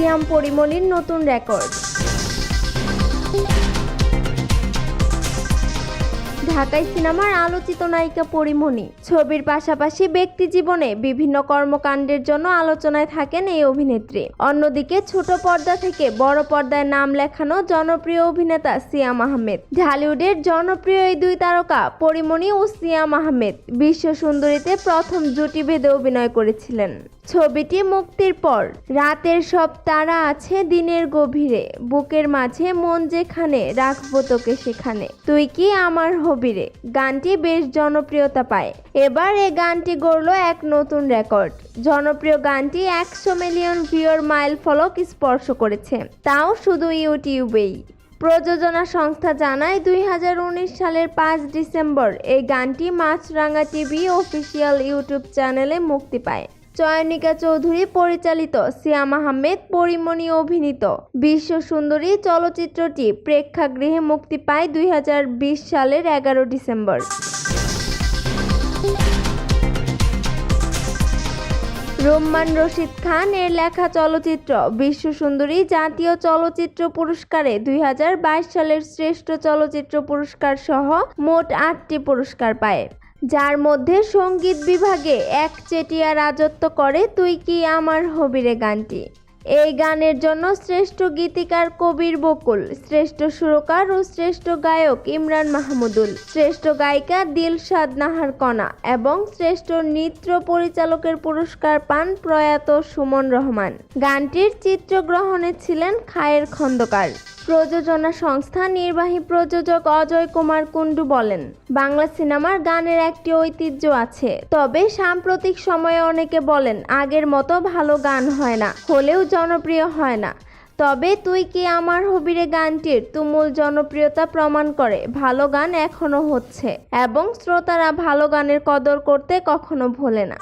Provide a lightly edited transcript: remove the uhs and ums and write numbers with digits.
সিয়াম পরিমণির নতুন রেকর্ড। ঢাকাই সিনেমার আলোচিত নায়িকা পরিমণি ছবির পাশাপাশি ব্যক্তি জীবনে বিভিন্ন কর্মকাণ্ডের জন্য আলোচনায় থাকেন এই অভিনেত্রী। অন্যদিকে ছোট পর্দা থেকে বড় পর্দায় নাম লেখানো জনপ্রিয় অভিনেতা সিয়াম আহমেদ। ঢালিউডের জনপ্রিয় এই দুই তারকা পরিমণি ও সিয়াম আহমেদ বিশ্ব সুন্দরীতে প্রথম জুটি বেঁধে অভিনয় করেছিলেন। ছবিটি মুক্তির পর রাতের সব তারা আছে দিনের গভীরে, বুকের মাঝে মন যেখানে রাখবো তোকে সেখানে, তুই কি আমার হবিরে গানটি বেশ জনপ্রিয়তা পায়। এবার এই গানটি গড়ল এক নতুন রেকর্ড। জনপ্রিয় গানটি 100 মিলিয়ন ভিউয়ার মাইল ফলক স্পর্শ করেছে, তাও শুধু ইউটিউবেই। প্রযোজনা সংস্থা জানায় 2019 সালের 5 ডিসেম্বর এই গানটি মাছরাঙা টিভি অফিসিয়াল ইউটিউব চ্যানেলে মুক্তি পায়। চয়নিকা চৌধুরী পরিচালিত, সিয়াম আহমেদ পরিমণি অভিনীত বিশ্ব সুন্দরী চলচ্চিত্রটি প্রেক্ষাগৃহে মুক্তি পায় 2020 সালের 11 ডিসেম্বর। রুম্মান রশিদ খান এর লেখা চলচ্চিত্র বিশ্ব সুন্দরী জাতীয় চলচ্চিত্র পুরস্কারে 2022 সালের শ্রেষ্ঠ চলচ্চিত্র পুরস্কার সহ মোট 8টি পুরস্কার পায়, যার মধ্যে সঙ্গীত বিভাগে একচেটিয়া রাজত্ব করে তুই কি আমার হবিরে গানটি। এই গানের জন্য শ্রেষ্ঠ গীতিকার কবির বকুল, শ্রেষ্ঠ সুরকার ও শ্রেষ্ঠ গায়ক ইমরান মাহমুদুল, শ্রেষ্ঠ গায়িকা দিলশাদ নাহার কণা এবং শ্রেষ্ঠ নৃত্য পরিচালকের পুরস্কার পান প্রয়াত সুমন রহমান। গানটির চিত্রগ্রহণে ছিলেন খায়ের খন্দকার। প্রযোজনা সংস্থা নির্বাহী প্রযোজক অজয় কুমার কুন্ডু বলেন, বাংলা সিনেমার গানের একটি ঐতিহ্য আছে, তবে সাম্প্রতিক সময়ে অনেকে বলেন আগের মতো ভালো গান হয় না, হলেও জনপ্রিয় হয় না। তবে তুই কি আমার হবিরে গানটির তুমুল জনপ্রিয়তা প্রমাণ করে ভালো গান এখনো হচ্ছে এবং শ্রোতারা ভালো গানের কদর করতে কখনো ভোলে না।